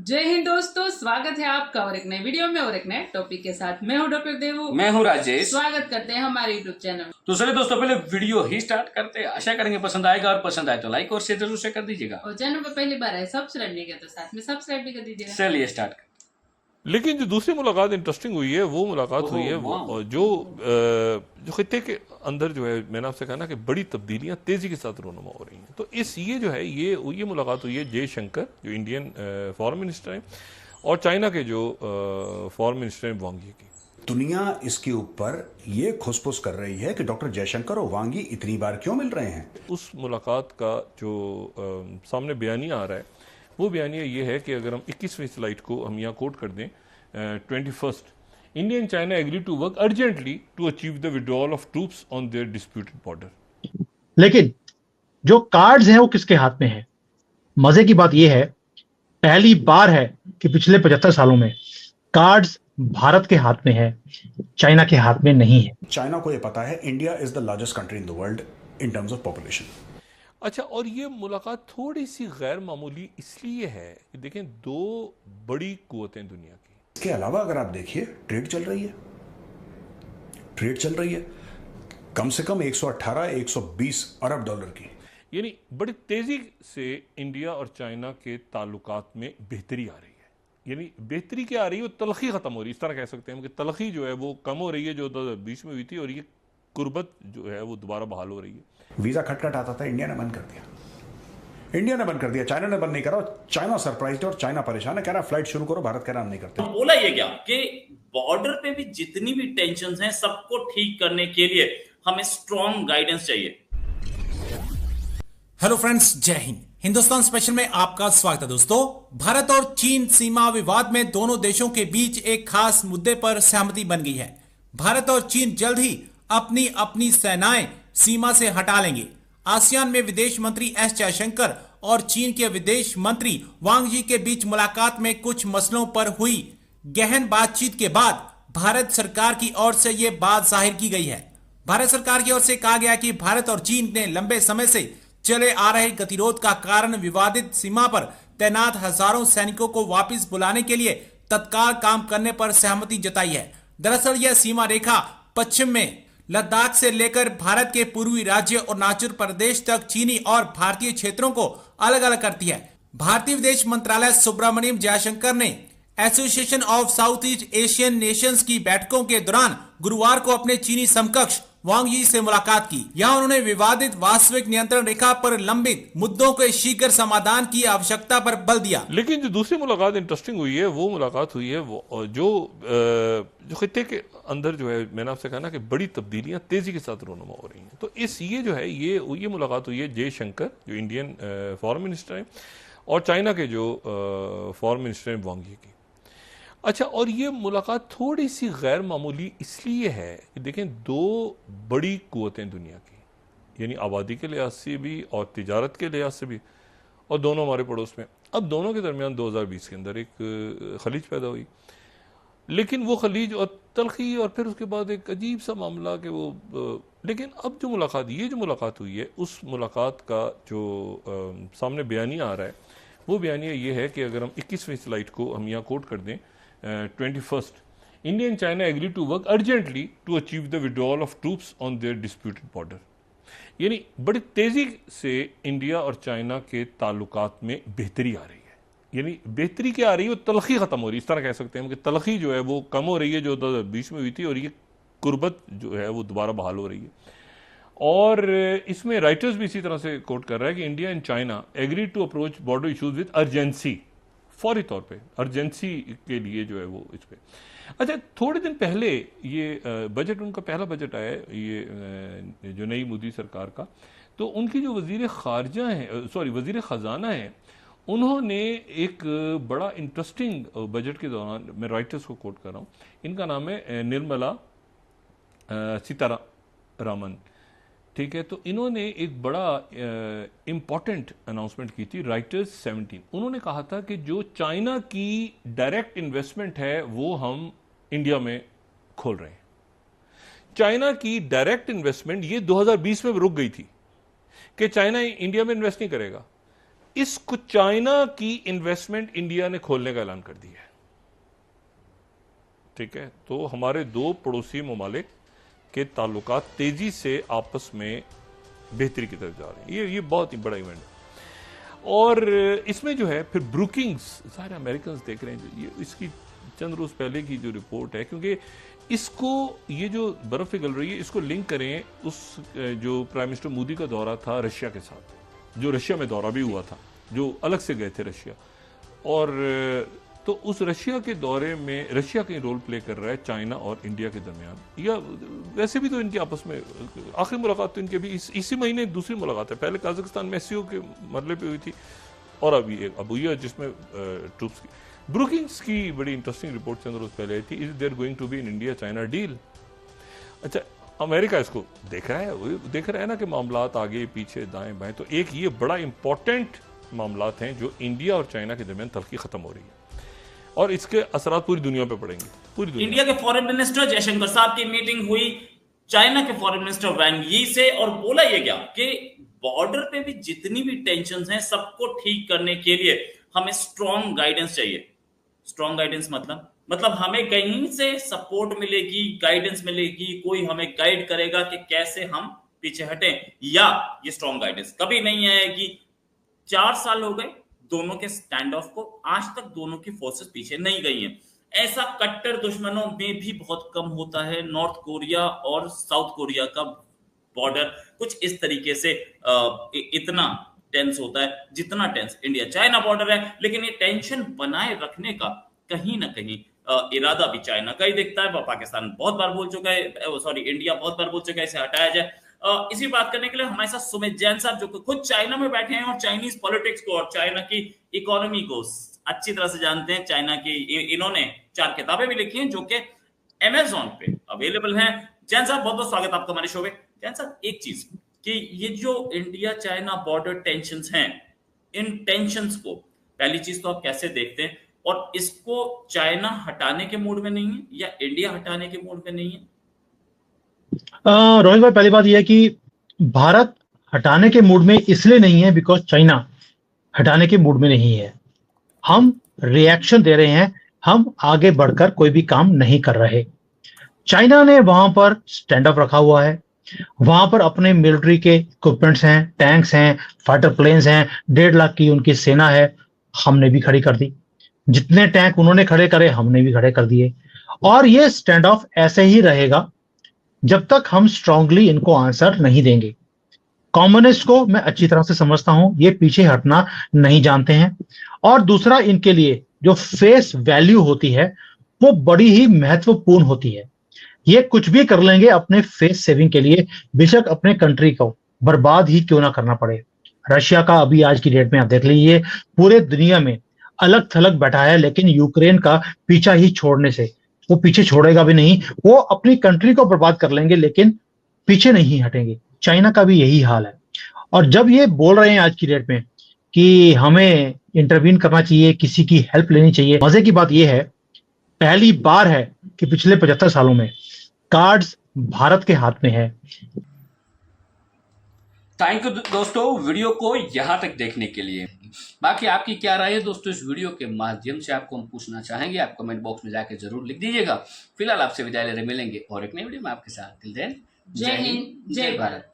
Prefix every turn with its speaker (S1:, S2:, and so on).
S1: जय हिंद दोस्तों, स्वागत है आपका और एक नए वीडियो में और एक नए टॉपिक के साथ। मैं हूं डॉक्टर देवू।
S2: मैं हूं राजेश।
S1: स्वागत करते हैं हमारे यूट्यूब चैनल।
S2: तो चलिए दोस्तों, पहले वीडियो ही स्टार्ट करते हैं। आशा करेंगे पसंद आएगा, और पसंद आए तो लाइक और शेयर जरूर से कर दीजिएगा।
S1: और चैनल पर पहली बार है सब्सक्राइब नहीं किया तो साथ में सब्सक्राइब भी कर दीजिएगा।
S2: चलिए स्टार्ट।
S3: लेकिन जो दूसरी मुलाकात इंटरेस्टिंग हुई है वो मुलाकात हुई है वो जो खित्ते के अंदर जो है, मैंने आपसे कहा ना कि बड़ी तब्दीलियां तेजी के साथ रोनुमा हो रही हैं। तो ये जो है ये मुलाकात हुई है जयशंकर जो इंडियन फॉरेन मिनिस्टर हैं और चाइना के जो फॉरेन मिनिस्टर हैं वांग यी की।
S4: दुनिया इसके ऊपर ये खुसफुस कर रही है कि डॉक्टर जयशंकर और वांग यी इतनी बार क्यों मिल रहे हैं।
S3: उस मुलाकात का जो सामने बयानिया आ रहा है वो बयानिया ये है कि अगर हम 21वीं स्लाइड को हम यहाँ कोट कर दें, 21 India and China agree to work urgently to achieve the withdrawal of troops on their disputed border.
S5: लेकिन जो कार्ड्स हैं वो किसके हाथ में है? मजे की बात यह है, पहली बार है कि पिछले 75 सालों में कार्ड्स भारत के हाथ में है, चाइना के हाथ में नहीं है।
S4: चाइना को यह पता है India is the largest country in the world in terms of population.
S3: अच्छा, और ये मुलाकात थोड़ी सी गैर मामूली इसलिए है कि देखें, दो बड़ी कुव्वतें दुनिया की।
S4: इसके अलावा अगर आप देखिए, ट्रेड चल रही है कम से कम 118-120 अरब डॉलर की,
S3: यानी बड़ी तेजी से इंडिया और चाइना के ताल्लुकात में बेहतरी आ रही है। यानी बेहतरी क्या आ रही है, वो तलखी खत्म हो रही है, इस तरह कह सकते हैं कि तलखी जो है वो कम हो रही है जो 2020 में हुई थी, और ये कुर्बत जो है वो दोबारा बहाल हो रही है।
S4: वीजा खटखट आता था, इंडिया ने बंद कर दिया, चाइना ने बंद नहीं करा। चाइना सरप्राइज्ड और चाइना परेशान है, कह रहा फ्लाइट शुरू करो, भारत कह रहा हम नहीं करते।
S6: बोला ये क्या कि बॉर्डर पे भी जितनी भी टेंशन्स हैं सबको ठीक करने के लिए हमें स्ट्रॉन्ग गाइडेंस चाहिए।
S7: हेलो फ्रेंड्स, जय हिंद। हिंदुस्तान स्पेशल में आपका स्वागत है। दोस्तों, भारत और चीन सीमा विवाद में दोनों देशों के बीच एक खास मुद्दे पर सहमति बन गई है। भारत और चीन जल्द ही अपनी अपनी सेनाएं सीमा से हटा लेंगे। आसियान में विदेश मंत्री एस जयशंकर और चीन के विदेश मंत्री वांग यी के बीच मुलाकात में कुछ मसलों पर हुई गहन बातचीत के बाद भारत सरकार की ओर से यह बात जाहिर की गई है। भारत सरकार की ओर से कहा गया कि भारत और चीन ने लंबे समय से चले आ रहे गतिरोध का कारण विवादित सीमा पर तैनात हजारों सैनिकों को वापस बुलाने के लिए तत्काल काम करने पर सहमति जताई है। दरअसल यह सीमा रेखा पश्चिम में लद्दाख से लेकर भारत के पूर्वी राज्य अरुणाचल प्रदेश तक चीनी और भारतीय क्षेत्रों को अलग अलग करती है। भारतीय विदेश मंत्रालय सुब्रमण्यम जयशंकर ने association of south east Asian Nations की बैठकों के दौरान गुरुवार को अपने चीनी समकक्ष वांग यी से मुलाकात की। यहाँ उन्होंने विवादित वास्तविक नियंत्रण रेखा पर लंबित मुद्दों के शीघ्र समाधान की आवश्यकता पर बल दिया।
S3: लेकिन जो दूसरी मुलाकात इंटरेस्टिंग हुई है वो मुलाकात हुई है वो जो खित्ते के अंदर जो है, मैंने आपसे कहा ना कि बड़ी तब्दीलियां तेजी के साथ रोनुमा हो रही हैं। तो ये जो है ये मुलाकात हुई है जयशंकर जो इंडियन फॉरेन मिनिस्टर हैं और चाइना के जो फॉरेन मिनिस्टर हैं वांग यी की। अच्छा, और ये मुलाकात थोड़ी सी गैर मामूली इसलिए है कि देखें, दो बड़ी कुव्वतें दुनिया की, यानी आबादी के लिहाज से भी और तिजारत के लिहाज से भी, और दोनों हमारे पड़ोस में। अब दोनों के दरमियान 2020 के अंदर एक खलीज पैदा हुई, लेकिन वो खलीज और तलखी और फिर उसके बाद एक अजीब सा मामला कि लेकिन अब जो मुलाकात हुई है, उस मुलाकात का जो सामने बयानिया आ रहा है वो बयानिया ये है कि अगर हम 21वीं स्लाइड को हम यहाँ कोट कर दें, 21 India and China agree to work urgently to achieve the withdrawal of troops on their disputed border. यानी बड़ी तेजी से इंडिया और चाइना के ताल्लुकात में बेहतरी आ रही है। यानी बेहतरी क्या आ रही है, वो तलखी खत्म हो रही है, इस तरह कह सकते हैं कि तलखी जो है वो कम हो रही है जो 2020 में हुई थी, और ये कुर्बत जो है वो दोबारा बहाल हो रही है। और इसमें राइटर्स भी इसी तरह से कोट कर रहा है कि India and China agree to approach border issues with urgency, फौरी तौर पे अर्जेंसी के लिए जो है वो इस पे। अच्छा, थोड़े दिन पहले ये बजट, उनका पहला बजट आया है ये जो नई मोदी सरकार का, तो उनकी जो वजीर ख़जाना है, उन्होंने एक बड़ा इंटरेस्टिंग बजट के दौरान, मैं राइटर्स को कोट कर रहा हूँ, इनका नाम है निर्मला सीतारामन, ठीक है। तो इन्होंने एक बड़ा इंपॉर्टेंट अनाउंसमेंट की थी, राइटर्स 17। उन्होंने कहा था कि जो चाइना की डायरेक्ट इन्वेस्टमेंट है वो हम इंडिया में खोल रहे हैं। चाइना की डायरेक्ट इन्वेस्टमेंट ये 2020 में रुक गई थी कि चाइना इंडिया में इन्वेस्ट नहीं करेगा। इसको चाइना की इन्वेस्टमेंट इंडिया ने खोलने का ऐलान कर दिया है। ठीक है, तो हमारे दो पड़ोसी ममालिक के ताल्लुकात तेजी से आपस में बेहतरी की तरफ जा रहे हैं। ये बहुत ही बड़ा इवेंट है। और इसमें जो है फिर ब्रुकिंग्स, सारे अमेरिकन देख रहे हैं, ये इसकी चंद रोज पहले की जो रिपोर्ट है, क्योंकि इसको ये जो बर्फ पिघल रही है इसको लिंक करें उस जो प्राइम मिनिस्टर मोदी का दौरा था रशिया के साथ, जो रशिया में दौरा भी हुआ था, जो अलग से गए थे रशिया। और तो उस रशिया के दौरे में रशिया का रोल प्ले कर रहा है चाइना और इंडिया के दरमियान, या वैसे भी तो इनके आपस में आखिरी मुलाकात तो इनके भी इसी महीने दूसरी मुलाकात है। पहले काजाकिस्तान में एससीओ के मरले पे हुई थी और अभी एक अब हुई है जिसमें ट्रूप्स की। ब्रुकिंग्स की बड़ी इंटरेस्टिंग रिपोर्ट चंद रोज पहले आई थी, is there going to be in India China deal. अच्छा, अमेरिका इसको देख रहा है ना कि मामलात आगे पीछे दाएं बाएं, तो एक ये बड़ा इंपॉर्टेंट मामलात हैं जो इंडिया और चाइना के दरमियान तल्खी खत्म हो रही है और इसके असरात पूरी दुनिया पे पड़ेंगे, पूरी दुनिया।
S6: इंडिया के फॉरेन मिनिस्टर जयशंकर साहब की मीटिंग हुई चाइना के फॉरेन मिनिस्टर वांग यी से, और बोला ये क्या कि बॉर्डर पे भी जितनी भी टेंशन्स हैं सबको ठीक करने के लिए हमें स्ट्रॉन्ग गाइडेंस चाहिए। स्ट्रॉन्ग गाइडेंस मतलब हमें कहीं से सपोर्ट मिलेगी, गाइडेंस मिलेगी, कोई हमें गाइड करेगा कि कैसे हम पीछे हटें। या ये स्ट्रॉन्ग गाइडेंस कभी नहीं है कि 4 साल हो गए दोनों के स्टैंड ऑफ को, आज तक दोनों की फोर्सेस पीछे नहीं गई हैं। ऐसा कट्टर दुश्मनों में भी बहुत कम होता है। नॉर्थ कोरिया और साउथ कोरिया का बॉर्डर कुछ इस तरीके से इतना टेंस होता है जितना टेंस इंडिया चाइना बॉर्डर है। लेकिन ये टेंशन बनाए रखने का कहीं ना कहीं इरादा भी चाइना का ही दिखता है। पाकिस्तान बहुत बार बोल चुका है, सॉरी इंडिया बहुत बार बोल चुका है इसे हटाया जाए। इसी बात करने के लिए हमारे साथ सुमित जैन साहब जो खुद चाइना में बैठे हैं और चाइनीज पॉलिटिक्स को और चाइना की इकोनॉमी को अच्छी तरह से जानते हैं। चाइना की इन्होंने 4 किताबें भी लिखी हैं जो कि अमेज़न पे अवेलेबल हैं। जैन साहब बहुत बहुत स्वागत आपका हमारे शो में। जैन साहब, एक चीज कि ये जो इंडिया चाइना बॉर्डर टेंशंस हैं, इन टेंशंस को पहली चीज तो आप कैसे देखते हैं, और इसको चाइना हटाने के मूड में नहीं है या इंडिया हटाने के मूड में नहीं है?
S5: रोहित भाई, पहली बात यह है कि भारत हटाने के मूड में इसलिए नहीं है बिकॉज चाइना हटाने के मूड में नहीं है। हम रिएक्शन दे रहे हैं, हम आगे बढ़कर कोई भी काम नहीं कर रहे। चाइना ने वहां पर स्टैंड अप रखा हुआ है, वहां पर अपने मिलिट्री के इक्विपमेंट्स हैं, टैंक्स हैं, फाइटर प्लेन्स हैं, 1.5 लाख की उनकी सेना है, हमने भी खड़ी कर दी। जितने टैंक उन्होंने खड़े करे हमने भी खड़े कर दिए। और ये स्टैंड ऑफ ऐसे ही रहेगा जब तक हम स्ट्रांगली इनको आंसर नहीं देंगे। कम्युनिस्ट को मैं अच्छी तरह से समझता हूं, ये पीछे हटना नहीं जानते हैं। और दूसरा, इनके लिए जो फेस वैल्यू होती है वो बड़ी ही महत्वपूर्ण होती है। ये कुछ भी कर लेंगे अपने फेस सेविंग के लिए, बेशक अपने कंट्री को बर्बाद ही क्यों ना करना पड़े। रशिया का अभी आज की डेट में आप देख लीजिए, पूरे दुनिया में अलग थलग बैठा है, लेकिन यूक्रेन का पीछा ही छोड़ने से वो पीछे छोड़ेगा भी नहीं। वो अपनी कंट्री को बर्बाद कर लेंगे लेकिन पीछे नहीं हटेंगे। चाइना का भी यही हाल है। और जब ये बोल रहे हैं आज की डेट में कि हमें इंटरवीन करना चाहिए, किसी की हेल्प लेनी चाहिए, मजे की बात यह है पहली बार है कि पिछले 75 सालों में कार्ड्स भारत के हाथ में है।
S2: थैंक यू दोस्तों वीडियो को यहाँ तक देखने के लिए। बाकी आपकी क्या राय है दोस्तों इस वीडियो के माध्यम से, आपको हम पूछना चाहेंगे, आप कमेंट बॉक्स में जाके जरूर लिख दीजिएगा। फिलहाल आपसे विदाई ले रहे, मिलेंगे और एक नई वीडियो में आपके साथ। टिल देन, जय हिंद, जय भारत।